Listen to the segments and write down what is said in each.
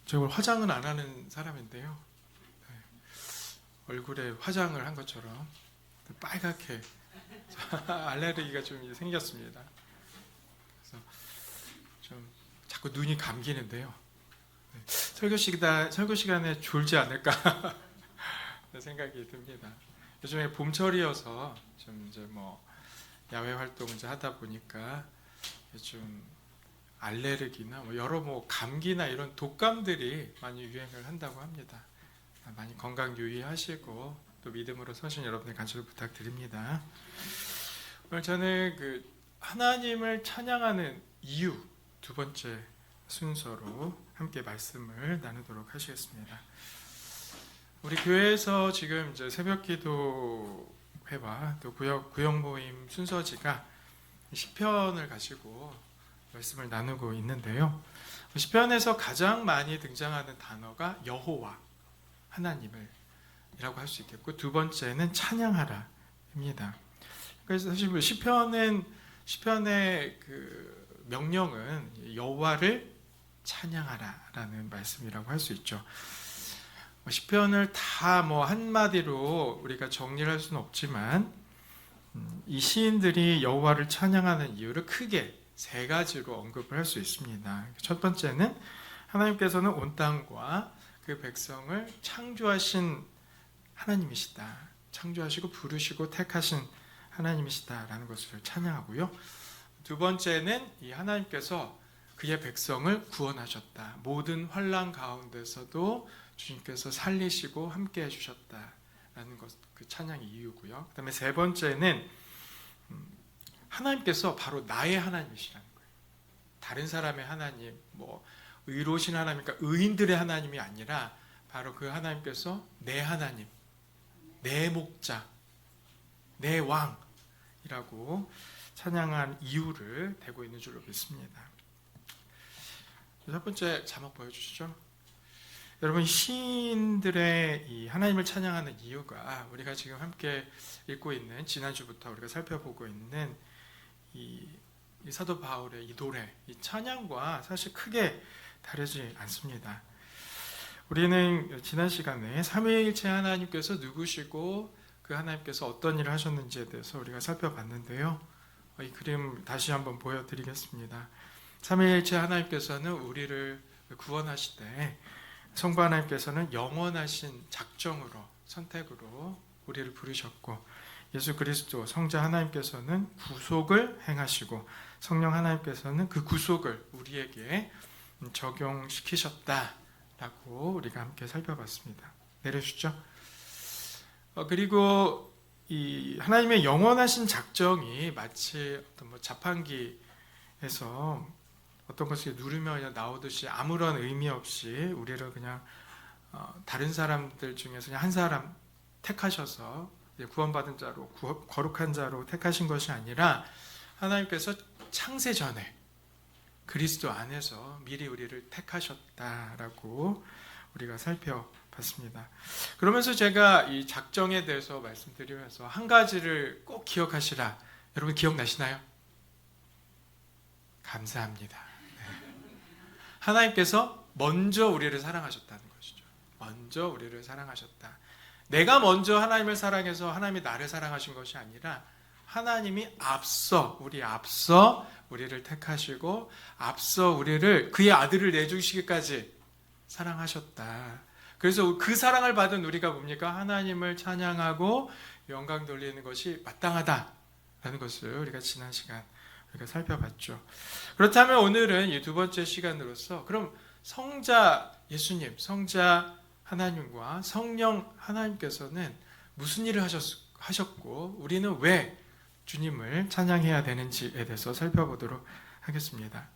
제가 화장은 안 하는 사람인데요. 얼굴에 화장을 한 것처럼 빨갛게 알레르기가 좀 생겼습니다. 그래서 좀 자꾸 눈이 감기는데요. 설교 시간에 졸지 않을까 생각이 듭니다. 요즘에 봄철이어서 좀 이제 야외 활동을 이제 하다 보니까 좀 알레르기나 여러 감기나 이런 독감들이 많이 유행을 한다고 합니다. 많이 건강 유의하시고 또 믿음으로 서신 여러분의 간절히 부탁드립니다. 오늘 저는 하나님을 찬양하는 이유 두 번째 순서로 함께 말씀을 나누도록 하시겠습니다. 우리 교회에서 지금 이제 새벽기도 회와 또 구역 모임 순서지가 시편을 가지고 말씀을 나누고 있는데요. 시편에서 가장 많이 등장하는 단어가 여호와 하나님을 이라고 할 수 있겠고, 두 번째는 찬양하라입니다. 그래서 사실 시편의 명령은 여호와를 찬양하라라는 말씀이라고 할 수 있죠. 시편을 다 한마디로 우리가 정리를 할 수는 없지만 이 시인들이 여호와를 찬양하는 이유를 크게 세 가지로 언급을 할 수 있습니다. 첫 번째는 하나님께서는 온 땅과 그 백성을 창조하신 하나님이시다. 창조하시고 부르시고 택하신 하나님이시다라는 것을 찬양하고요. 두 번째는 이 하나님께서 그의 백성을 구원하셨다. 모든 환난 가운데서도 주님께서 살리시고 함께 해주셨다라는 것, 그 찬양의 이유고요. 그 다음에 세 번째는 하나님께서 바로 나의 하나님이시라는 거예요. 다른 사람의 하나님, 의로우신 하나님이니까 의인들의 하나님이 아니라 바로 그 하나님께서 내 하나님, 내 목자, 내 왕이라고 찬양한 이유를 대고 있는 줄로 믿습니다. 첫 번째 자막 보여주시죠. 여러분, 시인들의 이 하나님을 찬양하는 이유가 우리가 지금 함께 읽고 있는, 지난주부터 우리가 살펴보고 있는 이 사도 바울의 이 노래, 이 찬양과 사실 크게 다르지 않습니다. 우리는 지난 시간에 삼위일체 하나님께서 누구시고 그 하나님께서 어떤 일을 하셨는지에 대해서 우리가 살펴봤는데요. 이 그림 다시 한번 보여드리겠습니다. 삼위일체 하나님께서는 우리를 구원하시되 성부 하나님께서는 영원하신 작정으로, 선택으로 우리를 부르셨고, 예수 그리스도 성자 하나님께서는 구속을 행하시고 성령 하나님께서는 그 구속을 우리에게 적용시키셨다라고 우리가 함께 살펴봤습니다. 내려주죠. 그리고 이 하나님의 영원하신 작정이 마치 어떤 자판기에서 어떤 것을 누르면 그냥 나오듯이 아무런 의미 없이 우리를 그냥 다른 사람들 중에서 그냥 한 사람 택하셔서 구원받은 자로, 거룩한 자로 택하신 것이 아니라 하나님께서 창세 전에 그리스도 안에서 미리 우리를 택하셨다라고 우리가 살펴봤습니다. 그러면서 제가 이 작정에 대해서 말씀드리면서 한 가지를 꼭 기억하시라. 여러분 기억나시나요? 감사합니다. 하나님께서 먼저 우리를 사랑하셨다는 것이죠. 먼저 우리를 사랑하셨다. 내가 먼저 하나님을 사랑해서 하나님이 나를 사랑하신 것이 아니라 하나님이 앞서 우리를 택하시고 앞서 우리를 그의 아들을 내주시기까지 사랑하셨다. 그래서 그 사랑을 받은 우리가 뭡니까? 하나님을 찬양하고 영광 돌리는 것이 마땅하다라는 것을 우리가 지난 시간 우리가 살펴봤죠. 그렇다면 오늘은 이 두 번째 시간으로서 그럼 성자 예수님, 성자 하나님과 성령 하나님께서는 무슨 일을 하셨고 우리는 왜 주님을 찬양해야 되는지에 대해서 살펴보도록 하겠습니다.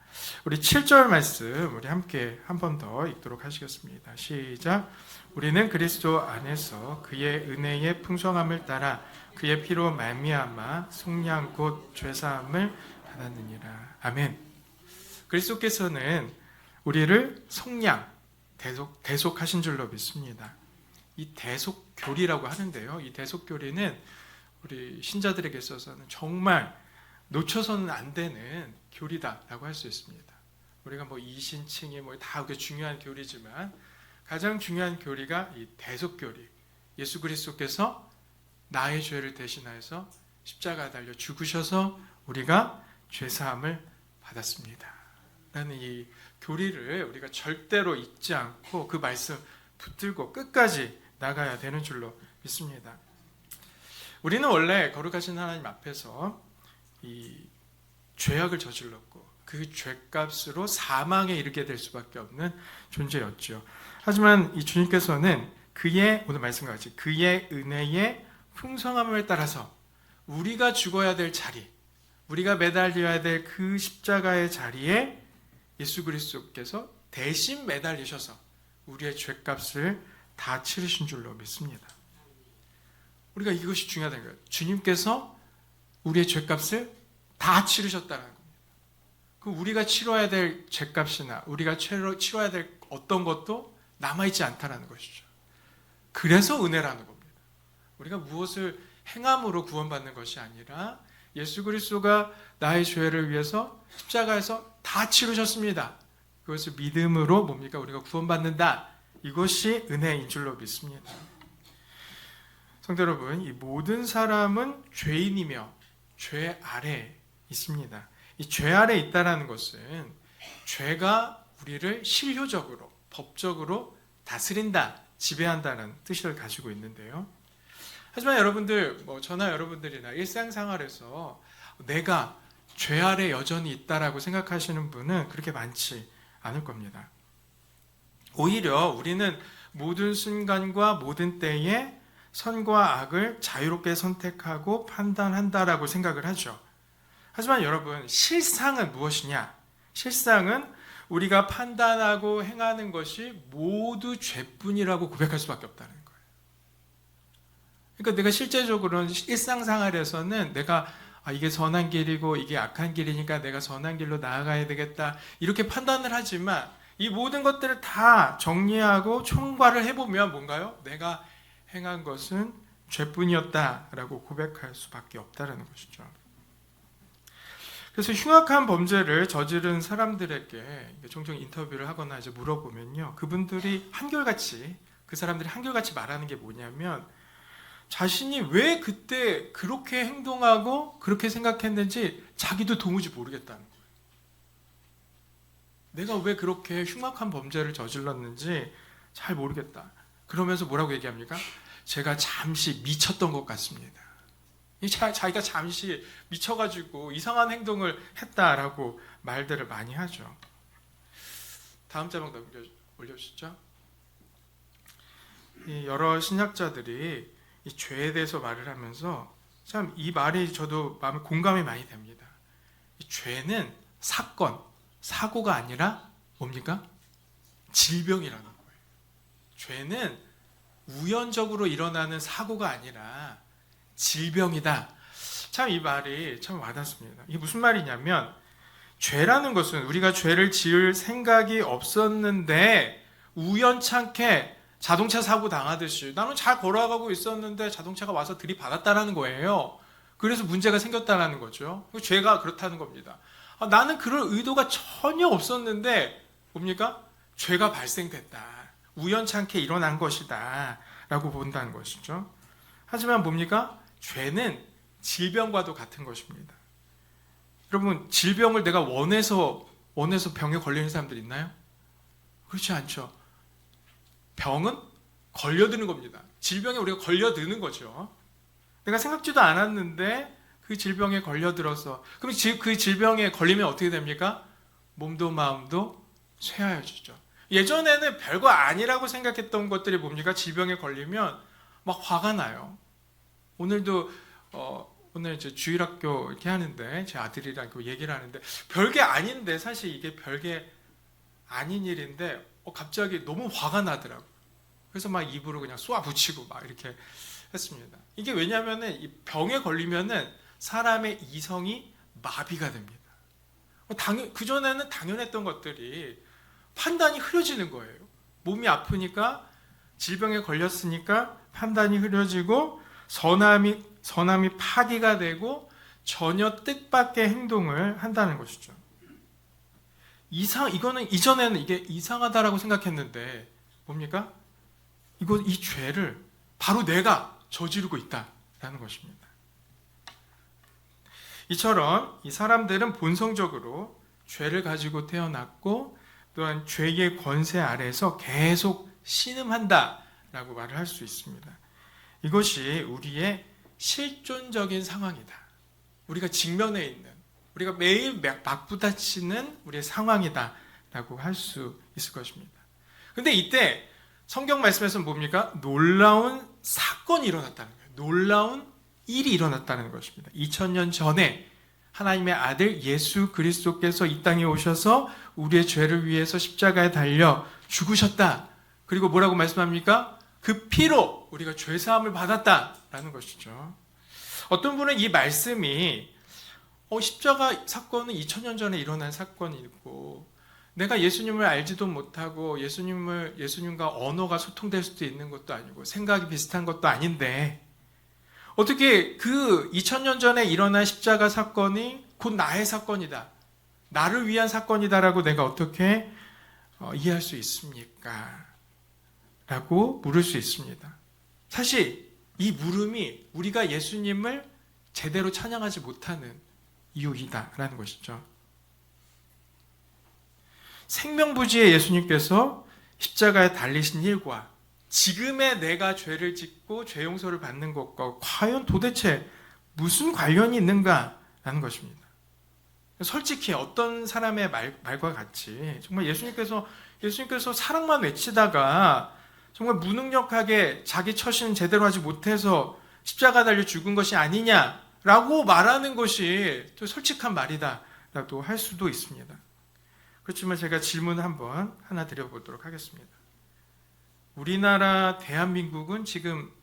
우리 7절 말씀 우리 함께 한 번 더 읽도록 하시겠습니다. 시작. 우리는 그리스도 안에서 그의 은혜의 풍성함을 따라 그의 피로 말미암아 속량 곧 죄사함을 받았느니라. 아멘. 그리스도께서는 우리를 속량, 대속하신 줄로 믿습니다. 이 대속교리라고 하는데요. 이 대속교리는 우리 신자들에게 있어서는 정말 놓쳐서는 안 되는 교리다라고 할 수 있습니다. 우리가 뭐 이신칭의 뭐 다 그게 중요한 교리지만 가장 중요한 교리가 이 대속교리. 예수 그리스도께서 나의 죄를 대신하여서 십자가에 달려 죽으셔서 우리가 죄사함을 받았습니다. 라는 이 교리를 우리가 절대로 잊지 않고 그 말씀 붙들고 끝까지 나가야 되는 줄로 믿습니다. 우리는 원래 거룩하신 하나님 앞에서 이 죄악을 저질렀고 그 죄값으로 사망에 이르게 될 수밖에 없는 존재였죠. 하지만 이 주님께서는 그의 오늘 말씀과 같이 그의 은혜의 풍성함을 따라서 우리가 죽어야 될 자리, 우리가 매달려야 될 그 십자가의 자리에 예수 그리스도께서 대신 매달리셔서 우리의 죄값을 다 치르신 줄로 믿습니다. 우리가 이것이 중요하다는 거예요. 주님께서 우리의 죄값을 다 치르셨다는 겁니다. 그 우리가 치러야 될 죄값이나 우리가 치러야 될 어떤 것도 남아있지 않다는 것이죠. 그래서 은혜라는 겁니다. 우리가 무엇을 행함으로 구원받는 것이 아니라 예수 그리스도가 나의 죄를 위해서 십자가에서 다 치르셨습니다. 그것을 믿음으로 뭡니까? 우리가 구원받는다. 이것이 은혜인 줄로 믿습니다. 성도 여러분, 이 모든 사람은 죄인이며 죄 아래 있습니다. 이 죄 아래 있다는 것은 죄가 우리를 실효적으로, 법적으로 다스린다, 지배한다는 뜻을 가지고 있는데요. 하지만 여러분들, 저나 여러분들이나 일상생활에서 내가 죄 아래 여전히 있다라고 생각하시는 분은 그렇게 많지 않을 겁니다. 오히려 우리는 모든 순간과 모든 때에 선과 악을 자유롭게 선택하고 판단한다라고 생각을 하죠. 하지만 여러분, 실상은 무엇이냐? 실상은 우리가 판단하고 행하는 것이 모두 죄뿐이라고 고백할 수밖에 없다는 거예요. 그러니까 내가 실제적으로는 일상생활에서는 내가 이게 선한 길이고 이게 악한 길이니까 내가 선한 길로 나아가야 되겠다 이렇게 판단을 하지만 이 모든 것들을 다 정리하고 총괄을 해보면 뭔가요? 내가 행한 것은 죄뿐이었다라고 고백할 수밖에 없다는 것이죠. 그래서 흉악한 범죄를 저지른 사람들에게 종종 인터뷰를 하거나 이제 물어보면요, 그분들이 한결같이 그 사람들이 한결같이 말하는 게 뭐냐면 자신이 왜 그때 그렇게 행동하고 그렇게 생각했는지 자기도 도무지 모르겠다는 거예요. 내가 왜 그렇게 흉악한 범죄를 저질렀는지 잘 모르겠다. 그러면서 뭐라고 얘기합니까? 제가 잠시 미쳤던 것 같습니다. 자기가 잠시 미쳐가지고 이상한 행동을 했다라고 말들을 많이 하죠. 다음 자막 올려주시죠. 여러 신학자들이 이 죄에 대해서 말을 하면서 참 이 말이 저도 마음에 공감이 많이 됩니다. 이 죄는 사건, 사고가 아니라 뭡니까? 질병이라는 거예요. 죄는 우연적으로 일어나는 사고가 아니라 질병이다. 참 이 말이 참 와닿습니다. 이게 무슨 말이냐면 죄라는 것은 우리가 죄를 지을 생각이 없었는데 우연찮게 자동차 사고 당하듯이 나는 잘 걸어가고 있었는데 자동차가 와서 들이받았다는 거예요. 그래서 문제가 생겼다는 거죠. 죄가 그렇다는 겁니다. 나는 그럴 의도가 전혀 없었는데 뭡니까? 죄가 발생됐다. 우연찮게 일어난 것이다 라고 본다는 것이죠. 하지만 뭡니까? 죄는 질병과도 같은 것입니다. 여러분, 질병을 내가 원해서 병에 걸리는 사람들 있나요? 그렇지 않죠. 병은 걸려드는 겁니다. 질병에 우리가 걸려드는 거죠. 내가 생각지도 않았는데 그 질병에 걸려들어서, 그럼 그 질병에 걸리면 어떻게 됩니까? 몸도 마음도 쇠하여지죠. 예전에는 별거 아니라고 생각했던 것들이 뭡니까? 질병에 걸리면 막 화가 나요. 오늘도 오늘 이제 주일학교 이렇게 하는데 제 아들이랑 그 얘기를 하는데 별게 아닌데 사실 이게 별게 아닌 일인데 갑자기 너무 화가 나더라고. 그래서 막 입으로 그냥 쏘아 붙이고 막 이렇게 했습니다. 이게 왜냐면은 이 병에 걸리면은 사람의 이성이 마비가 됩니다. 그전에는 당연했던 것들이 판단이 흐려지는 거예요. 몸이 아프니까 질병에 걸렸으니까 판단이 흐려지고 선함이 파기가 되고 전혀 뜻밖의 행동을 한다는 것이죠. 이거는 이전에는 이게 이상하다라고 생각했는데 뭡니까? 이 죄를 바로 내가 저지르고 있다라는 것입니다. 이처럼 이 사람들은 본성적으로 죄를 가지고 태어났고 또한 죄의 권세 아래에서 계속 신음한다라고 말을 할 수 있습니다. 이것이 우리의 실존적인 상황이다. 우리가 직면해 있는, 우리가 매일 맞부딪히는 우리의 상황이다라고 할 수 있을 것입니다. 근데 이때 성경 말씀에서는 뭡니까? 놀라운 사건이 일어났다는 거예요. 놀라운 일이 일어났다는 것입니다. 2000년 전에 하나님의 아들 예수 그리스도께서 이 땅에 오셔서 우리의 죄를 위해서 십자가에 달려 죽으셨다. 그리고 뭐라고 말씀합니까? 그 피로 우리가 죄사함을 받았다라는 것이죠. 어떤 분은 이 말씀이 십자가 사건은 2000년 전에 일어난 사건이고 내가 예수님을 알지도 못하고 예수님과 언어가 소통될 수도 있는 것도 아니고 생각이 비슷한 것도 아닌데 어떻게 그 2000년 전에 일어난 십자가 사건이 곧 나의 사건이다. 나를 위한 사건이다라고 내가 어떻게 이해할 수 있습니까? 라고 물을 수 있습니다. 사실 이 물음이 우리가 예수님을 제대로 찬양하지 못하는 이유이다라는 것이죠. 생명부지의 예수님께서 십자가에 달리신 일과 지금의 내가 죄를 짓고 죄 용서를 받는 것과 과연 도대체 무슨 관련이 있는가라는 것입니다. 솔직히 어떤 사람의 말과 같이 정말 예수님께서 사랑만 외치다가 정말 무능력하게 자기 처신은 제대로 하지 못해서 십자가 달려 죽은 것이 아니냐라고 말하는 것이 또 솔직한 말이다라고 할 수도 있습니다. 그렇지만 제가 질문 하나 드려보도록 하겠습니다. 우리나라 대한민국은 지금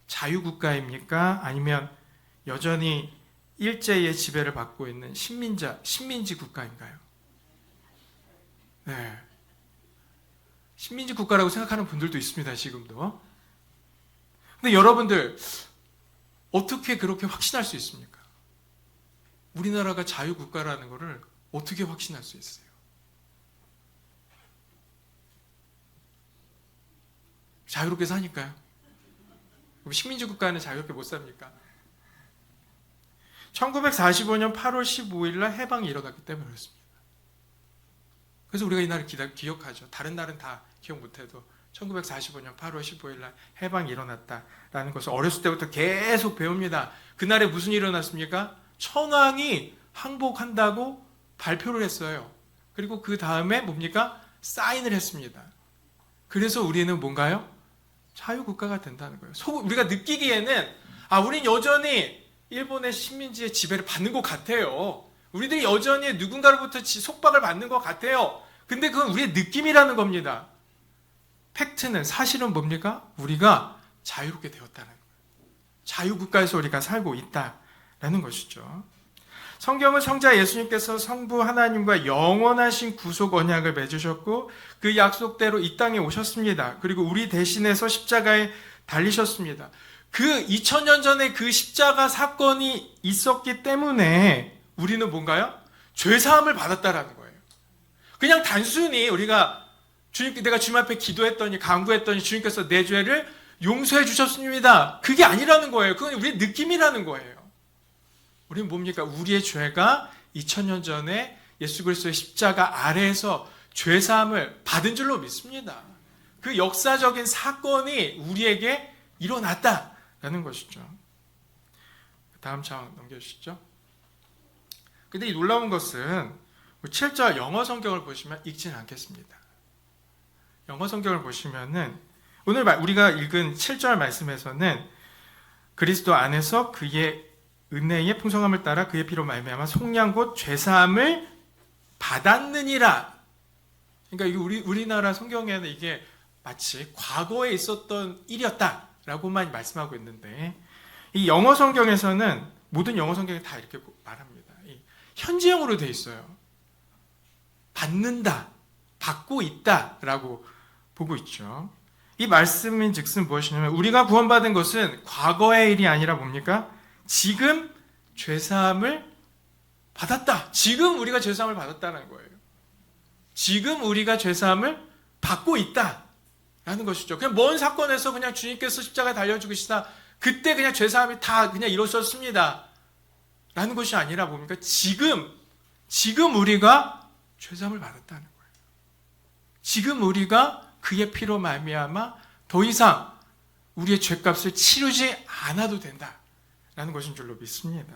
자유국가입니까? 아니면 여전히 일제의 지배를 받고 있는 식민지 국가인가요? 네. 식민지 국가라고 생각하는 분들도 있습니다, 지금도. 근데 여러분들, 어떻게 그렇게 확신할 수 있습니까? 우리나라가 자유국가라는 것을 어떻게 확신할 수 있어요? 자유롭게 사니까요. 식민지 국가는 자유롭게 못 삽니까? 1945년 8월 15일 날 해방이 일어났기 때문에 그렇습니다. 그래서 우리가 이 날을 기억하죠. 다른 날은 다 기억 못해도 1945년 8월 15일 날 해방이 일어났다라는 것을 어렸을 때부터 계속 배웁니다. 그날에 무슨 일이 일어났습니까? 천황이 항복한다고 발표를 했어요. 그리고 그 다음에 뭡니까? 사인을 했습니다. 그래서 우리는 뭔가요? 자유국가가 된다는 거예요. 우리가 느끼기에는 우린 여전히 일본의 식민지의 지배를 받는 것 같아요. 우리들이 여전히 누군가로부터 속박을 받는 것 같아요. 근데 그건 우리의 느낌이라는 겁니다. 팩트는, 사실은 뭡니까? 우리가 자유롭게 되었다는 거예요. 자유국가에서 우리가 살고 있다라는 것이죠. 성경은 성자 예수님께서 성부 하나님과 영원하신 구속 언약을 맺으셨고 그 약속대로 이 땅에 오셨습니다. 그리고 우리 대신해서 십자가에 달리셨습니다. 그 2000년 전에 그 십자가 사건이 있었기 때문에 우리는 뭔가요? 죄사함을 받았다라는 거예요. 그냥 단순히 우리가 내가 주님 앞에 기도했더니 간구했더니 주님께서 내 죄를 용서해 주셨습니다. 그게 아니라는 거예요. 그건 우리의 느낌이라는 거예요. 우리는 뭡니까? 우리의 죄가 2000년 전에 예수 그리스도의 십자가 아래에서 죄사함을 받은 줄로 믿습니다. 그 역사적인 사건이 우리에게 일어났다라는 것이죠. 다음 장 넘겨주시죠. 근데 이 놀라운 것은 7절 영어 성경을 보시면 읽지는 않겠습니다. 영어 성경을 보시면은 오늘 우리가 읽은 7절 말씀에서는 그리스도 안에서 그의 은혜의 풍성함을 따라 그의 피로 말미암아 속량 곧 죄사함을 받았느니라. 그러니까 우리나라 성경에는 이게 마치 과거에 있었던 일이었다라고만 말씀하고 있는데 이 영어 성경에서는 모든 영어 성경이 다 이렇게 말합니다. 현재형으로 돼 있어요. 받는다, 받고 있다라고 보고 있죠. 이 말씀인 즉슨 무엇이냐면 우리가 구원받은 것은 과거의 일이 아니라 뭡니까? 지금 죄사함을 받았다. 지금 우리가 죄사함을 받았다는 거예요. 지금 우리가 죄사함을 받고 있다라는 것이죠. 그냥 먼 사건에서 그냥 주님께서 십자가에 달려 죽으시다 그때 그냥 죄사함이 다 그냥 이루어졌습니다 라는 것이 아니라 뭡니까? 지금 우리가 죄사함을 받았다는 거예요. 지금 우리가 그의 피로 말미암아 더 이상 우리의 죄값을 치르지 않아도 된다라는 것인 줄로 믿습니다.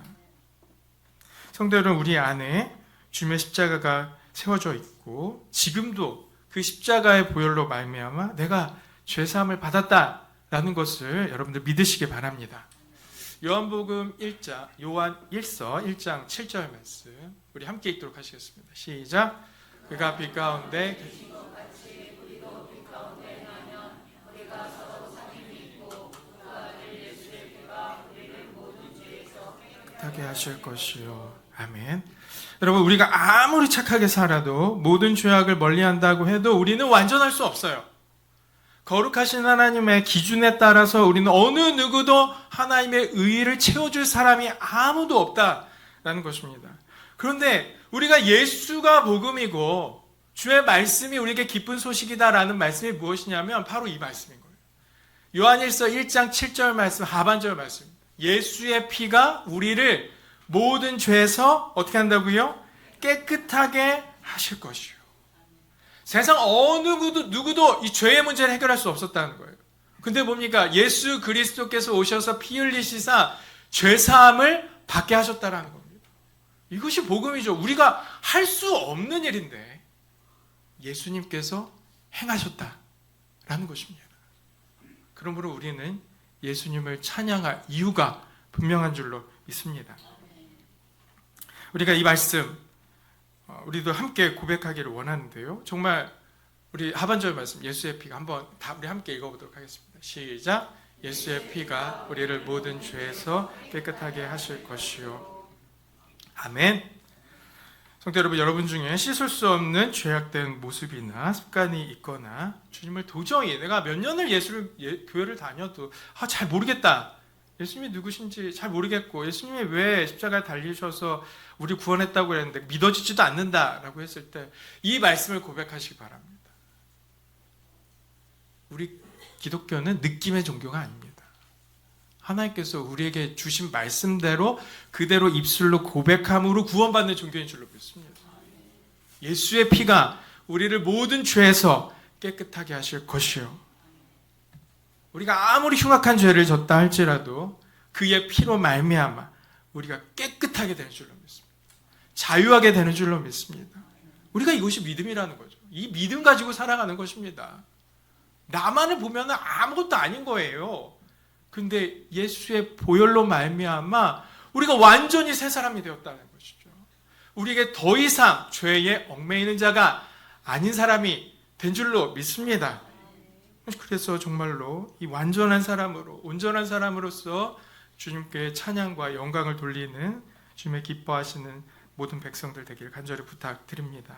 성도 여러분, 우리 안에 주님의 십자가가 세워져 있고 지금도 그 십자가의 보혈로 말미암아 내가 죄사함을 받았다라는 것을 여러분들 믿으시기 바랍니다. 요한 1서 1장 7절 말씀 우리 함께 읽도록 하시겠습니다. 시작. 그가 빛 가운데 깨끗하게 하실 것이요. 아멘. 여러분, 우리가 아무리 착하게 살아도 모든 죄악을 멀리한다고 해도 우리는 완전할 수 없어요. 거룩하신 하나님의 기준에 따라서 우리는 어느 누구도 하나님의 의의를 채워줄 사람이 아무도 없다라는 것입니다. 그런데 우리가 예수가 복음이고 주의 말씀이 우리에게 기쁜 소식이다라는 말씀이 무엇이냐면 바로 이 말씀인 거예요. 요한일서 1장 7절 말씀 하반절 말씀입니다. 예수의 피가 우리를 모든 죄에서 어떻게 한다고요? 깨끗하게 하실 것이요. 세상 어느 누구도 이 죄의 문제를 해결할 수 없었다는 거예요. 근데 뭡니까? 예수 그리스도께서 오셔서 피 흘리시사 죄사함을 받게 하셨다라는 겁니다. 이것이 복음이죠. 우리가 할 수 없는 일인데 예수님께서 행하셨다라는 것입니다. 그러므로 우리는 예수님을 찬양할 이유가 분명한 줄로 믿습니다. 우리가 이 말씀 우리도 함께 고백하기를 원하는데요. 정말 우리 하반절 말씀 예수의 피가 한번 다 우리 함께 읽어보도록 하겠습니다. 시작. 예수의 피가 우리를 모든 죄에서 깨끗하게 하실 것이요. 아멘. 성도 여러분, 여러분 중에 씻을 수 없는 죄악된 모습이나 습관이 있거나 주님을 도저히 내가 몇 년을 교회를 다녀도 잘 모르겠다. 예수님이 누구신지 잘 모르겠고 예수님이 왜 십자가에 달리셔서 우리 구원했다고 했는데 믿어지지도 않는다라고 했을 때 이 말씀을 고백하시기 바랍니다. 우리 기독교는 느낌의 종교가 아닙니다. 하나님께서 우리에게 주신 말씀대로 그대로 입술로 고백함으로 구원받는 종교인 줄로 믿습니다. 예수의 피가 우리를 모든 죄에서 깨끗하게 하실 것이요. 우리가 아무리 흉악한 죄를 졌다 할지라도 그의 피로 말미암아 우리가 깨끗하게 되는 줄로 믿습니다. 자유하게 되는 줄로 믿습니다. 우리가 이것이 믿음이라는 거죠. 이 믿음 가지고 살아가는 것입니다. 나만을 보면 아무것도 아닌 거예요. 근데 예수의 보혈로 말미암아 우리가 완전히 새 사람이 되었다는 것이죠. 우리에게 더 이상 죄에 얽매이는 자가 아닌 사람이 된 줄로 믿습니다. 그래서 정말로 이 완전한 사람으로 온전한 사람으로서 주님께 찬양과 영광을 돌리는 주님의 기뻐하시는 모든 백성들 되기를 간절히 부탁드립니다.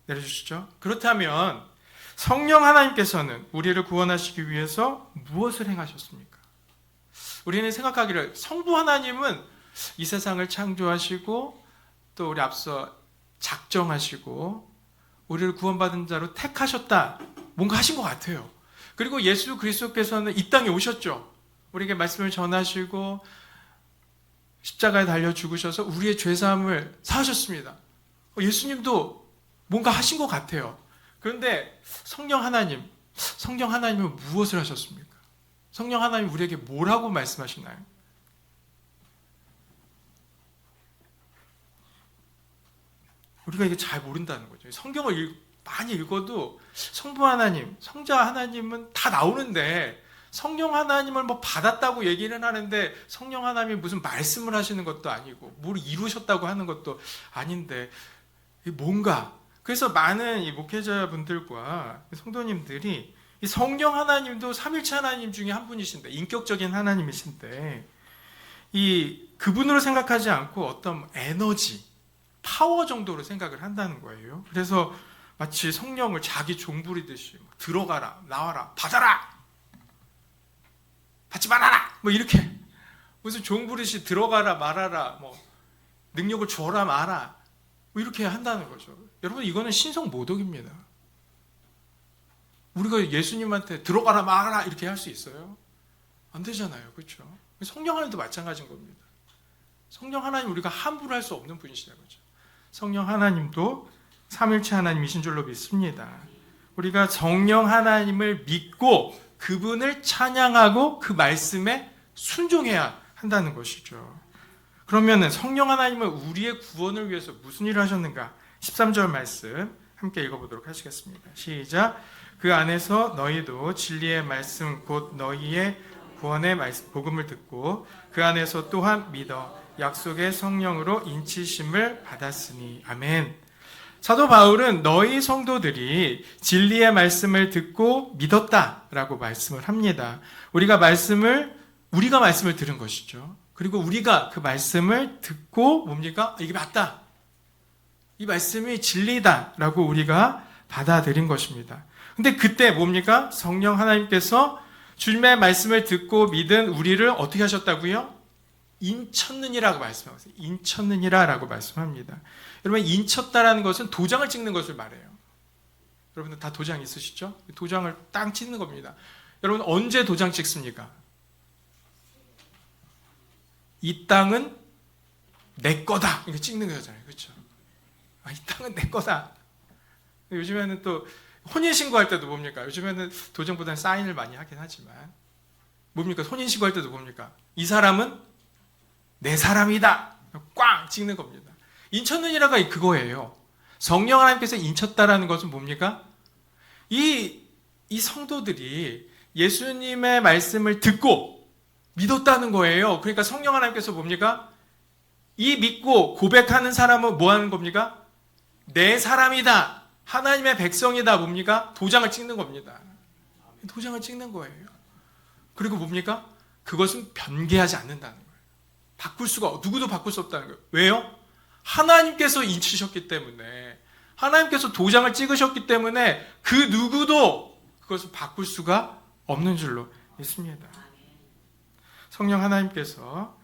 내려주시죠. 그렇다면 성령 하나님께서는 우리를 구원하시기 위해서 무엇을 행하셨습니까? 우리는 생각하기를 성부 하나님은 이 세상을 창조하시고 또 우리 앞서 작정하시고 우리를 구원받은 자로 택하셨다. 뭔가 하신 것 같아요. 그리고 예수 그리스도께서는 이 땅에 오셨죠. 우리에게 말씀을 전하시고 십자가에 달려 죽으셔서 우리의 죄사함을 사하셨습니다. 예수님도 뭔가 하신 것 같아요. 그런데 성령 하나님은 무엇을 하셨습니까? 성령 하나님 우리에게 뭐라고 말씀하시나요? 우리가 이게 잘 모른다는 거죠. 성경을 많이 읽어도 성부 하나님, 성자 하나님은 다 나오는데 성령 하나님을 받았다고 얘기는 하는데 성령 하나님이 무슨 말씀을 하시는 것도 아니고 뭘 이루셨다고 하는 것도 아닌데 뭔가 그래서 많은 이 목회자분들과 성도님들이 이 성령 하나님도 삼일체 하나님 중에 한 분이신데 인격적인 하나님이신데 이 그분으로 생각하지 않고 어떤 에너지, 파워 정도로 생각을 한다는 거예요. 그래서 마치 성령을 자기 종 부리듯이 들어가라, 나와라, 받아라, 받지 말아라, 이렇게 무슨 종 부리듯이 들어가라 말아라, 능력을 줘라 마라 뭐 이렇게 한다는 거죠. 여러분, 이거는 신성 모독입니다. 우리가 예수님한테 들어가라 말아라 이렇게 할 수 있어요? 안 되잖아요. 그렇죠? 성령 하나님도 마찬가지인 겁니다. 성령 하나님 우리가 함부로 할 수 없는 분이시다 거죠. 성령 하나님도 삼일체 하나님이신 줄로 믿습니다. 우리가 성령 하나님을 믿고 그분을 찬양하고 그 말씀에 순종해야 한다는 것이죠. 그러면 성령 하나님은 우리의 구원을 위해서 무슨 일을 하셨는가? 13절 말씀 함께 읽어보도록 하시겠습니다. 시작. 그 안에서 너희도 진리의 말씀 곧 너희의 구원의 말씀, 복음을 듣고 그 안에서 또한 믿어 약속의 성령으로 인치심을 받았으니. 아멘. 사도 바울은 너희 성도들이 진리의 말씀을 듣고 믿었다라고 말씀을 합니다. 우리가 말씀을 들은 것이죠. 그리고 우리가 그 말씀을 듣고 뭡니까? 이게 맞다. 이 말씀이 진리다라고 우리가 받아들인 것입니다. 근데 그때 뭡니까? 성령 하나님께서 주님의 말씀을 듣고 믿은 우리를 어떻게 하셨다고요? 인쳤느니라고 말씀하세요. 인쳤느니라라고 말씀합니다. 여러분, 인쳤다라는 것은 도장을 찍는 것을 말해요. 여러분들 다 도장 있으시죠? 도장을 땅 찍는 겁니다. 여러분, 언제 도장 찍습니까? 이 땅은 내 거다 이렇게 찍는 거잖아요. 그렇죠? 이 땅은 내 거다. 요즘에는 또 혼인신고할 때도 뭡니까? 요즘에는 도장보다는 사인을 많이 하긴 하지만 뭡니까? 혼인신고할 때도 뭡니까? 이 사람은 내 사람이다. 꽝 찍는 겁니다. 인쳤느니라가 그거예요. 성령 하나님께서 인쳤다라는 것은 뭡니까? 이 성도들이 예수님의 말씀을 듣고 믿었다는 거예요. 그러니까 성령 하나님께서 뭡니까? 이 믿고 고백하는 사람은 뭐 하는 겁니까? 내 사람이다. 하나님의 백성이다. 뭡니까? 도장을 찍는 겁니다. 도장을 찍는 거예요. 그리고 뭡니까? 그것은 변개하지 않는다는 거예요. 누구도 바꿀 수 없다는 거예요. 왜요? 하나님께서 인치셨기 때문에, 하나님께서 도장을 찍으셨기 때문에 그 누구도 그것을 바꿀 수가 없는 줄로 믿습니다. 성령 하나님께서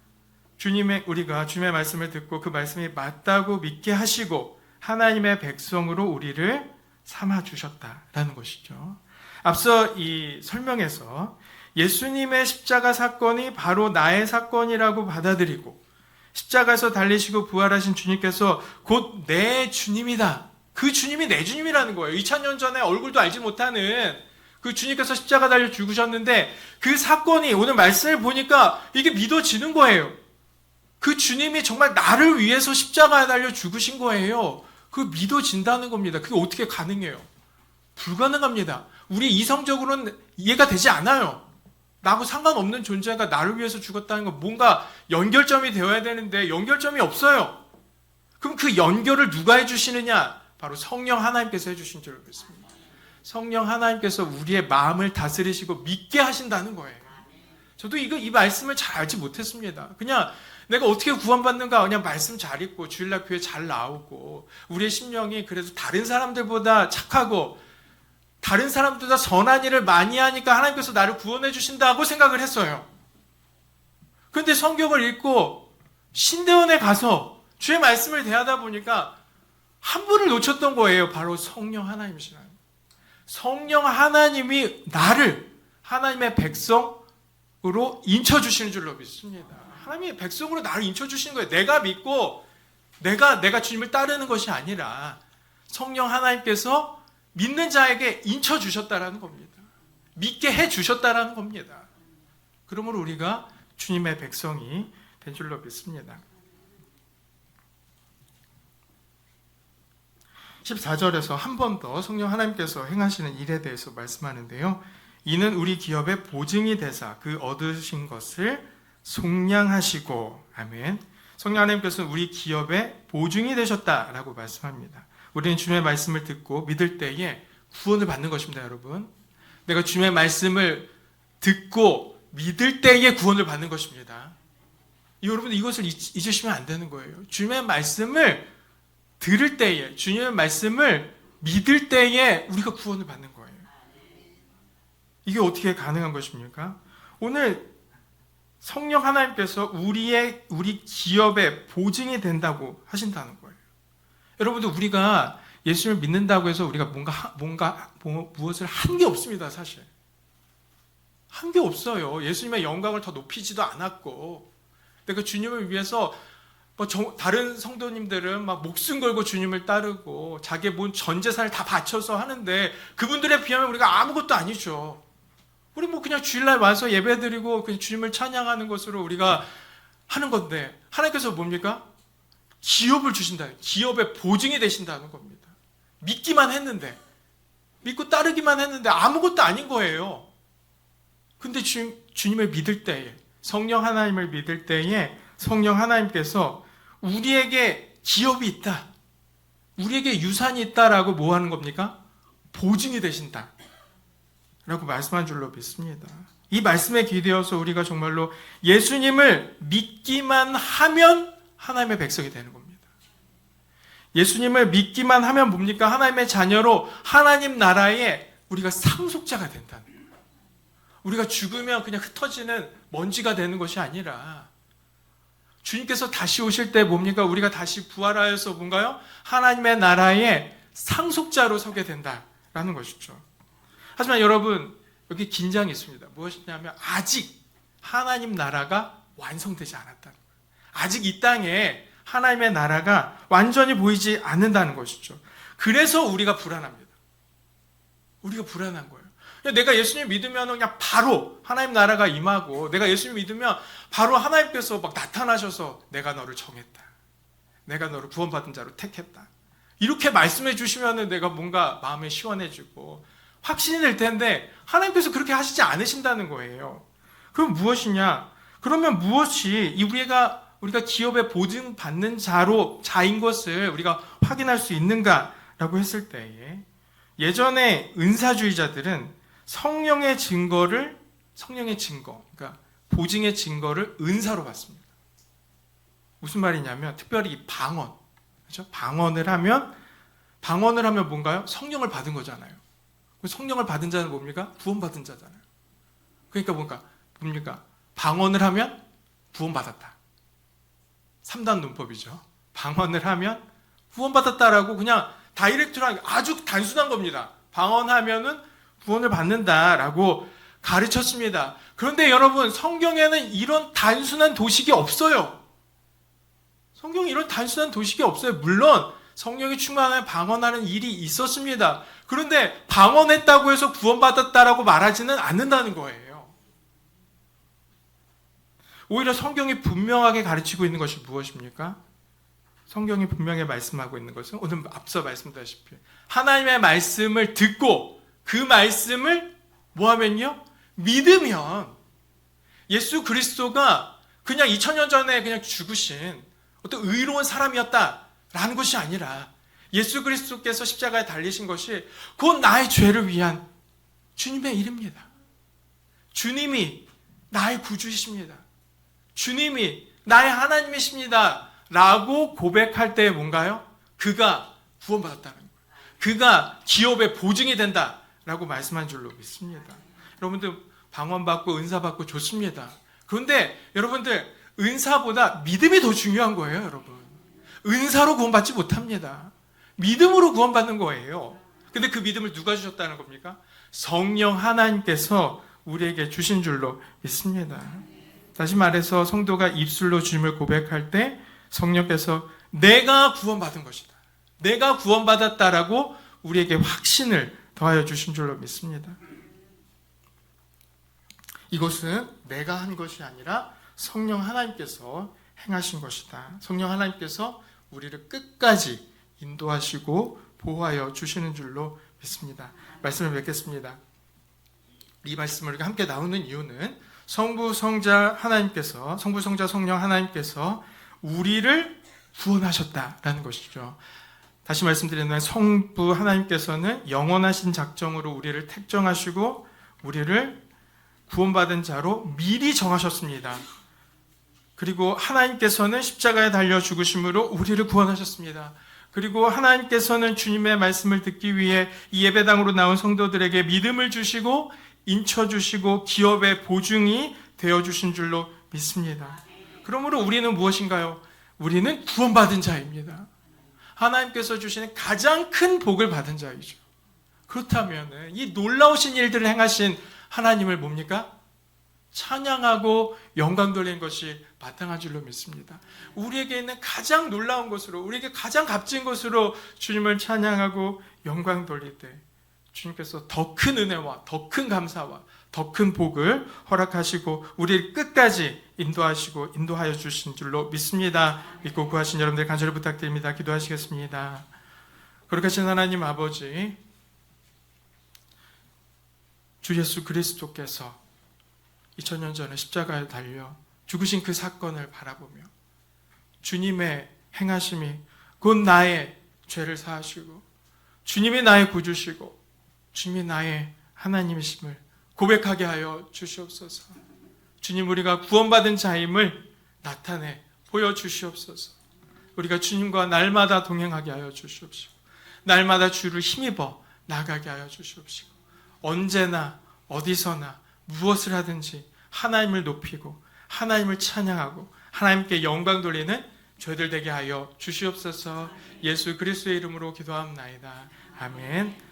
우리가 주님의 말씀을 듣고 그 말씀이 맞다고 믿게 하시고 하나님의 백성으로 우리를 삼아 주셨다라는 것이죠. 앞서 이 설명에서 예수님의 십자가 사건이 바로 나의 사건이라고 받아들이고 십자가에서 달리시고 부활하신 주님께서 곧 내 주님이다. 그 주님이 내 주님이라는 거예요. 2000년 전에 얼굴도 알지 못하는 그 주님께서 십자가 달려 죽으셨는데 그 사건이 오늘 말씀을 보니까 이게 믿어지는 거예요. 그 주님이 정말 나를 위해서 십자가에 달려 죽으신 거예요. 그거 믿어진다는 겁니다. 그게 어떻게 가능해요? 불가능합니다. 우리 이성적으로는 이해가 되지 않아요. 나하고 상관없는 존재가 나를 위해서 죽었다는 건 뭔가 연결점이 되어야 되는데 연결점이 없어요. 그럼 그 연결을 누가 해주시느냐? 바로 성령 하나님께서 해주신 줄 믿습니다. 성령 하나님께서 우리의 마음을 다스리시고 믿게 하신다는 거예요. 저도 이 말씀을 잘 알지 못했습니다. 그냥 내가 어떻게 구원받는가? 그냥 말씀 잘 읽고 주일날 교회 잘 나오고 우리의 심령이 그래도 다른 사람들보다 착하고 다른 사람들보다 선한 일을 많이 하니까 하나님께서 나를 구원해 주신다고 생각을 했어요. 그런데 성경을 읽고 신대원에 가서 주의 말씀을 대하다 보니까 한 분을 놓쳤던 거예요. 바로 성령 하나님이시라는. 성령 하나님이 나를 하나님의 백성으로 인쳐주시는 줄로 믿습니다. 하나님의 백성으로 나를 인쳐주시는 거예요. 내가 믿고 내가 주님을 따르는 것이 아니라 성령 하나님께서 믿는 자에게 인쳐주셨다라는 겁니다. 믿게 해주셨다라는 겁니다. 그러므로 우리가 주님의 백성이 된 줄로 믿습니다. 14절에서 한 번 더 성령 하나님께서 행하시는 일에 대해서 말씀하는데요. 이는 우리 기업의 보증이 되사 그 얻으신 것을 속량하시고, 아멘. 성령 하나님께서는 우리 기업의 보증이 되셨다라고 말씀합니다. 우리는 주님의 말씀을 듣고 믿을 때에 구원을 받는 것입니다, 여러분. 내가 주님의 말씀을 듣고 믿을 때에 구원을 받는 것입니다. 여러분, 이것을 잊으시면 안 되는 거예요. 주님의 말씀을 들을 때에, 주님의 말씀을 믿을 때에 우리가 구원을 받는 거예요. 이게 어떻게 가능한 것입니까? 오늘 성령 하나님께서 우리 기업의 보증이 된다고 하신다는 거예요. 여러분들 우리가 예수님을 믿는다고 해서 우리가 무엇을 한 게 없습니다. 사실 한 게 없어요. 예수님의 영광을 더 높이지도 않았고, 내가 주님을 위해서 다른 성도님들은 막 목숨 걸고 주님을 따르고 자기의 모든 전 재산을 다 바쳐서 하는데, 그분들에 비하면 우리가 아무것도 아니죠. 우리 그냥 주일날 와서 예배드리고 그냥 주님을 찬양하는 것으로 우리가 하는 건데, 하나님께서 뭡니까? 기업을 주신다. 기업의 보증이 되신다는 겁니다. 믿기만 했는데, 믿고 따르기만 했는데 아무것도 아닌 거예요. 근데 주님을 믿을 때에, 성령 하나님을 믿을 때에 성령 하나님께서 우리에게 기업이 있다, 우리에게 유산이 있다라고 뭐 하는 겁니까? 보증이 되신다 라고 말씀한 줄로 믿습니다. 이 말씀에 기대어서 우리가 정말로 예수님을 믿기만 하면 하나님의 백성이 되는 겁니다. 예수님을 믿기만 하면 뭡니까? 하나님의 자녀로 하나님 나라에 우리가 상속자가 된다는 거예요. 우리가 죽으면 그냥 흩어지는 먼지가 되는 것이 아니라, 주님께서 다시 오실 때 뭡니까? 우리가 다시 부활하여서 뭔가요? 하나님의 나라의 상속자로 서게 된다라는 것이죠. 하지만 여러분, 여기 긴장이 있습니다. 무엇이냐면 아직 하나님 나라가 완성되지 않았다는 거예요. 아직 이 땅에 하나님의 나라가 완전히 보이지 않는다는 것이죠. 그래서 우리가 불안합니다. 우리가 불안한 거예요. 내가 예수님 믿으면 그냥 바로 하나님 나라가 임하고, 내가 예수님 믿으면 바로 하나님께서 막 나타나셔서 내가 너를 정했다, 내가 너를 구원받은 자로 택했다, 이렇게 말씀해 주시면 내가 뭔가 마음이 시원해지고 확신이 될 텐데, 하나님께서 그렇게 하시지 않으신다는 거예요. 그럼 무엇이냐? 그러면 무엇이 우리가 기업에 보증받는 자인 것을 우리가 확인할 수 있는가라고 했을 때에, 예전에 은사주의자들은 성령의 증거, 그러니까 보증의 증거를 은사로 받습니다. 무슨 말이냐면, 특별히 방언, 그렇죠? 방언을 하면 뭔가요? 성령을 받은 거잖아요. 성령을 받은 자는 뭡니까? 구원받은 자잖아요. 그러니까 뭡니까? 방언을 하면 구원받았다. 3단 문법이죠. 방언을 하면 구원받았다라고 그냥 다이렉트로, 아주 단순한 겁니다. 방언하면은 구원을 받는다라고 가르쳤습니다. 그런데 여러분, 성경에는 이런 단순한 도식이 없어요. 성경에 이런 단순한 도식이 없어요. 물론 성령이 충만하면 방언하는 일이 있었습니다. 그런데 방언했다고 해서 구원받았다라고 말하지는 않는다는 거예요. 오히려 성경이 분명하게 가르치고 있는 것이 무엇입니까? 성경이 분명히 말씀하고 있는 것은, 오늘 앞서 말씀드렸다시피 하나님의 말씀을 듣고 그 말씀을 뭐하면요? 믿으면, 예수 그리스도가 그냥 2000년 전에 그냥 죽으신 어떤 의로운 사람이었다라는 것이 아니라, 예수 그리스도께서 십자가에 달리신 것이 곧 나의 죄를 위한 주님의 일입니다. 주님이 나의 구주이십니다. 주님이 나의 하나님이십니다 라고 고백할 때 뭔가요? 그가 구원받았다는 거예요. 그가 기업의 보증이 된다라고 말씀한 줄로 믿습니다. 여러분들, 방언받고 은사받고 좋습니다. 그런데 여러분들, 은사보다 믿음이 더 중요한 거예요. 여러분, 은사로 구원받지 못합니다. 믿음으로 구원받는 거예요. 근데 그 믿음을 누가 주셨다는 겁니까? 성령 하나님께서 우리에게 주신 줄로 믿습니다. 다시 말해서, 성도가 입술로 주님을 고백할 때 성령께서 내가 구원받은 것이다, 내가 구원받았다라고 우리에게 확신을 더하여 주신 줄로 믿습니다. 이것은 내가 한 것이 아니라 성령 하나님께서 행하신 것이다. 성령 하나님께서 우리를 끝까지 인도하시고 보호하여 주시는 줄로 믿습니다. 말씀을 맺겠습니다. 이 말씀을 우리가 함께 나누는 이유는, 성부, 성자, 성령 하나님께서 우리를 구원하셨다라는 것이죠. 다시 말씀드리면, 성부 하나님께서는 영원하신 작정으로 우리를 택정하시고 우리를 구원받은 자로 미리 정하셨습니다. 그리고 하나님께서는 십자가에 달려 죽으심으로 우리를 구원하셨습니다. 그리고 하나님께서는 주님의 말씀을 듣기 위해 이 예배당으로 나온 성도들에게 믿음을 주시고 인쳐주시고 기업의 보증이 되어주신 줄로 믿습니다. 그러므로 우리는 무엇인가요? 우리는 구원받은 자입니다. 하나님께서 주시는 가장 큰 복을 받은 자이죠. 그렇다면 이 놀라우신 일들을 행하신 하나님을 뭡니까? 찬양하고 영광 돌리는 것이 마땅한 줄로 믿습니다. 우리에게 있는 가장 놀라운 것으로, 우리에게 가장 값진 것으로 주님을 찬양하고 영광 돌릴 때 주님께서 더 큰 은혜와 더 큰 감사와 더 큰 복을 허락하시고 우리를 끝까지 인도하시고 인도하여 주신 줄로 믿습니다. 믿고 구하신 여러분들 간절히 부탁드립니다. 기도하시겠습니다. 거룩하신 하나님 아버지, 주 예수 그리스도께서 2000년 전에 십자가에 달려 죽으신 그 사건을 바라보며 주님의 행하심이 곧 나의 죄를 사하시고 주님이 나의 구주시고 주님이 나의 하나님이심을 고백하게 하여 주시옵소서. 주님, 우리가 구원받은 자임을 나타내 보여주시옵소서. 우리가 주님과 날마다 동행하게 하여 주시옵시고 날마다 주를 힘입어 나가게 하여 주시옵시고 언제나 어디서나 무엇을 하든지 하나님을 높이고 하나님을 찬양하고 하나님께 영광 돌리는 저희들 되게 하여 주시옵소서. 예수 그리스도의 이름으로 기도합나이다. 아멘.